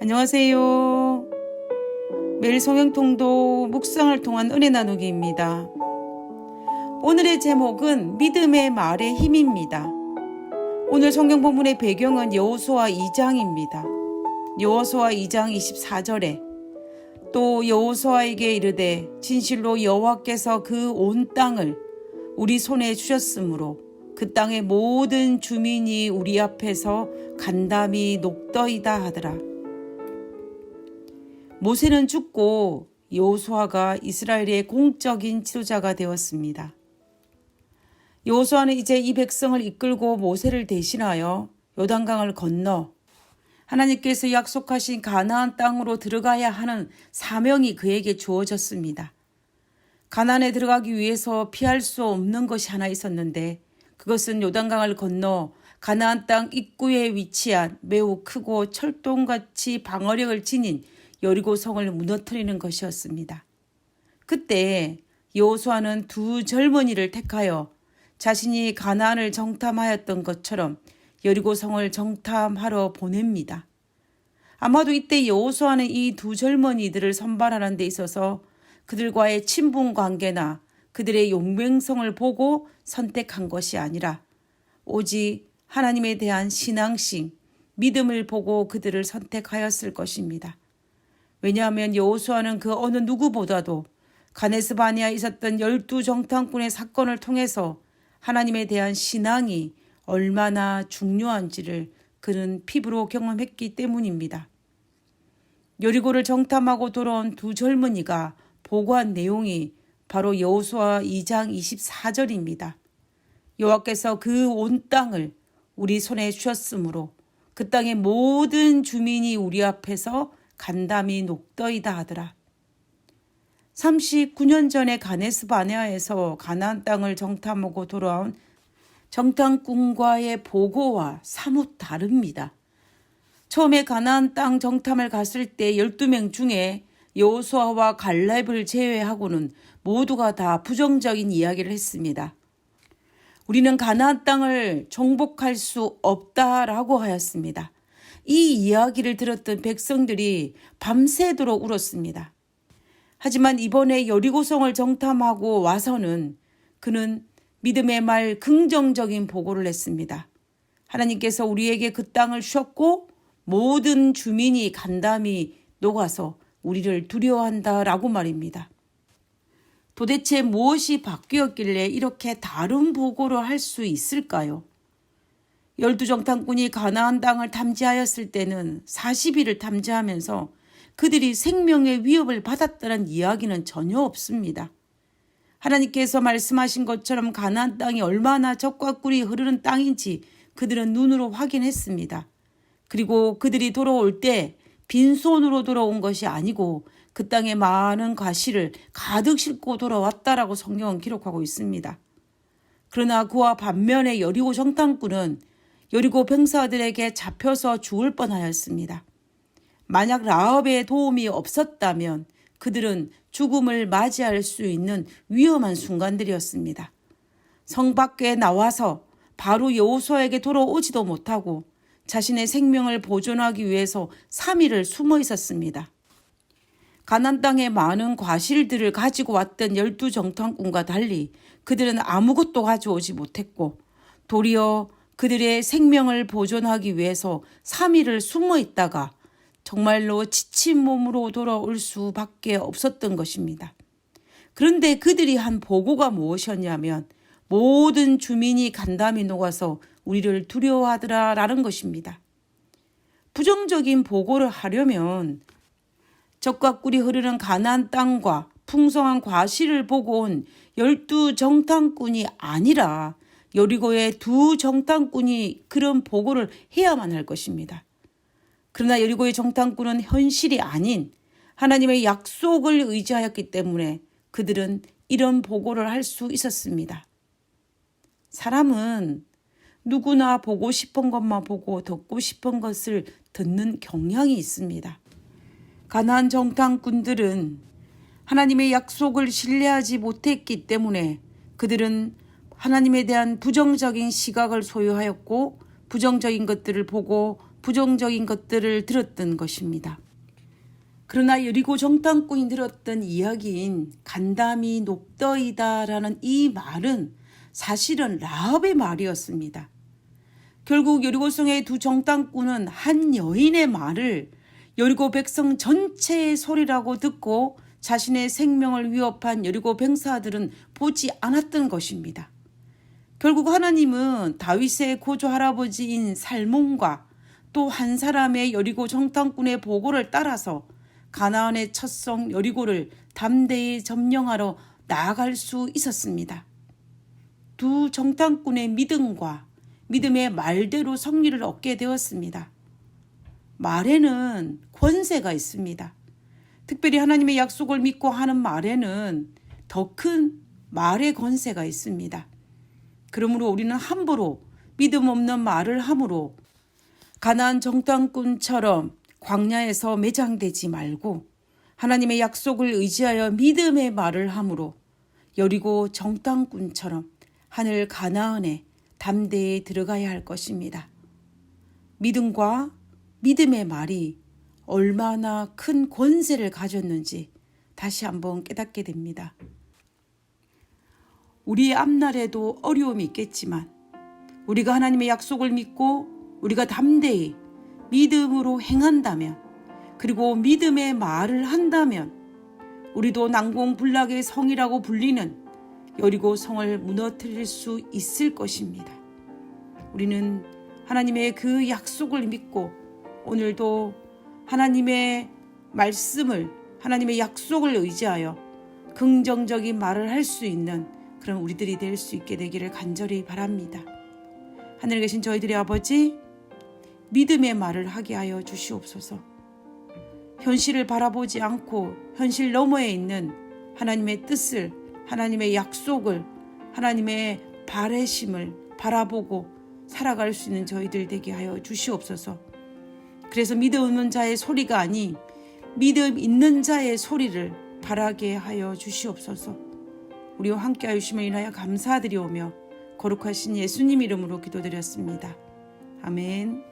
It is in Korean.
안녕하세요. 매일 성경통독 묵상을 통한 은혜 나누기입니다. 오늘의 제목은 믿음의 말의 힘입니다. 오늘 성경 본문의 배경은 여호수아 2장입니다. 여호수아 2장 24절에 또 여호수아에게 이르되 진실로 여호와께서 그 온 땅을 우리 손에 주셨으므로 그 땅의 모든 주민이 우리 앞에서 간담이 녹더이다 하더라. 모세는 죽고 여호수아가 이스라엘의 공적인 지도자가 되었습니다. 여호수아는 이제 이 백성을 이끌고 모세를 대신하여 요단강을 건너 하나님께서 약속하신 가나안 땅으로 들어가야 하는 사명이 그에게 주어졌습니다. 가나안에 들어가기 위해서 피할 수 없는 것이 하나 있었는데 그것은 요단강을 건너 가나안 땅 입구에 위치한 매우 크고 철동같이 방어력을 지닌 여리고성을 무너뜨리는 것이었습니다. 그때 여호수아는 두 젊은이를 택하여 자신이 가나안을 정탐하였던 것처럼 여리고성을 정탐하러 보냅니다. 아마도 이때 여호수아는 이 두 젊은이들을 선발하는 데 있어서 그들과의 친분 관계나 그들의 용맹성을 보고 선택한 것이 아니라 오직 하나님에 대한 신앙심, 믿음을 보고 그들을 선택하였을 것입니다. 왜냐하면 여호수아는 그 어느 누구보다도 가데스 바네아에 있었던 12 정탐꾼의 사건을 통해서 하나님에 대한 신앙이 얼마나 중요한지를 그는 피부로 경험했기 때문입니다. 여리고를 정탐하고 돌아온 두 젊은이가 보고한 내용이 바로 여호수아 2장 24절입니다. 여호와께서 그 온 땅을 우리 손에 주셨으므로 그 땅의 모든 주민이 우리 앞에서 간담이 녹더이다 하더라. 39년 전에 가데스 바네아에서 가나안 땅을 정탐하고 돌아온 정탐꾼과의 보고와 사뭇 다릅니다. 처음에 가나안 땅 정탐을 갔을 때 12명 중에 여호수아와 갈렙을 제외하고는 모두가 다 부정적인 이야기를 했습니다. 우리는 가나안 땅을 정복할 수 없다라고 하였습니다. 이 이야기를 들었던 백성들이 밤새도록 울었습니다. 하지만 이번에 여리고성을 정탐하고 와서는 그는 믿음의 말 긍정적인 보고를 했습니다. 하나님께서 우리에게 그 땅을 주셨고 모든 주민이 간담이 녹아서 우리를 두려워한다라고 말입니다. 도대체 무엇이 바뀌었길래 이렇게 다른 보고를 할 수 있을까요? 12 정탐꾼이 가나안 땅을 탐지하였을 때는 40일을 탐지하면서 그들이 생명의 위협을 받았다는 이야기는 전혀 없습니다. 하나님께서 말씀하신 것처럼 가나안 땅이 얼마나 젖과 꿀이 흐르는 땅인지 그들은 눈으로 확인했습니다. 그리고 그들이 돌아올 때 빈손으로 돌아온 것이 아니고 그 땅에 많은 과실을 가득 싣고 돌아왔다라고 성경은 기록하고 있습니다. 그러나 그와 반면에 여리고 정탐꾼은 여리고 병사들에게 잡혀서 죽을 뻔하였습니다. 만약 라합의 도움이 없었다면 그들은 죽음을 맞이할 수 있는 위험한 순간들이었습니다. 성 밖에 나와서 바로 여호수아에게 돌아오지도 못하고 자신의 생명을 보존하기 위해서 3일을 숨어 있었습니다. 가나안 땅에 많은 과실들을 가지고 왔던 12 정탐꾼과 달리 그들은 아무것도 가져오지 못했고 도리어 그들의 생명을 보존하기 위해서 3일을 숨어 있다가 정말로 지친 몸으로 돌아올 수밖에 없었던 것입니다. 그런데 그들이 한 보고가 무엇이었냐면 모든 주민이 간담이 녹아서 우리를 두려워하더라라는 것입니다. 부정적인 보고를 하려면 젖과 꿀이 흐르는 가나안 땅과 풍성한 과실을 보고 온 12 정탐꾼이 아니라 여리고의 2 정탐꾼이 그런 보고를 해야만 할 것입니다. 그러나 여리고의 정탐꾼은 현실이 아닌 하나님의 약속을 의지하였기 때문에 그들은 이런 보고를 할 수 있었습니다. 사람은 누구나 보고 싶은 것만 보고 듣고 싶은 것을 듣는 경향이 있습니다. 가나안 정탐꾼들은 하나님의 약속을 신뢰하지 못했기 때문에 그들은 하나님에 대한 부정적인 시각을 소유하였고 부정적인 것들을 보고 부정적인 것들을 들었던 것입니다. 그러나 여리고 정탐꾼이 들었던 이야기인 간담이 녹더이다라는 이 말은 사실은 라합의 말이었습니다. 결국 여리고성의 두 정탐꾼은 한 여인의 말을 여리고 백성 전체의 소리라고 듣고 자신의 생명을 위협한 여리고 병사들은 보지 않았던 것입니다. 결국 하나님은 다윗의 고조 할아버지인 살몬과 또 한 사람의 여리고 정탐꾼의 보고를 따라서 가나안의 첫 성 여리고를 담대히 점령하러 나아갈 수 있었습니다. 두 정탐꾼의 믿음과 믿음의 말대로 승리를 얻게 되었습니다. 말에는 권세가 있습니다. 특별히 하나님의 약속을 믿고 하는 말에는 더 큰 말의 권세가 있습니다. 그러므로 우리는 함부로 믿음 없는 말을 함으로 가나안 정탐꾼처럼 광야에서 매장되지 말고 하나님의 약속을 의지하여 믿음의 말을 함으로 여리고 정탐꾼처럼 하늘 가나안에 담대히 들어가야 할 것입니다. 믿음과 믿음의 말이 얼마나 큰 권세를 가졌는지 다시 한번 깨닫게 됩니다. 우리의 앞날에도 어려움이 있겠지만 우리가 하나님의 약속을 믿고 우리가 담대히 믿음으로 행한다면 그리고 믿음의 말을 한다면 우리도 난공불락의 성이라고 불리는 여리고 성을 무너뜨릴 수 있을 것입니다. 우리는 하나님의 그 약속을 믿고 오늘도 하나님의 말씀을 하나님의 약속을 의지하여 긍정적인 말을 할 수 있는 그런 우리들이 될 수 있게 되기를 간절히 바랍니다. 하늘에 계신 저희들의 아버지, 믿음의 말을 하게 하여 주시옵소서. 현실을 바라보지 않고 현실 너머에 있는 하나님의 뜻을, 하나님의 약속을, 하나님의 바라심을 바라보고 살아갈 수 있는 저희들 되게 하여 주시옵소서. 그래서 믿음 없는 자의 소리가 아닌 믿음 있는 자의 소리를 바라게 하여 주시옵소서. 우리와 함께하여 주심을 인하여 감사드리오며 거룩하신 예수님 이름으로 기도드렸습니다. 아멘.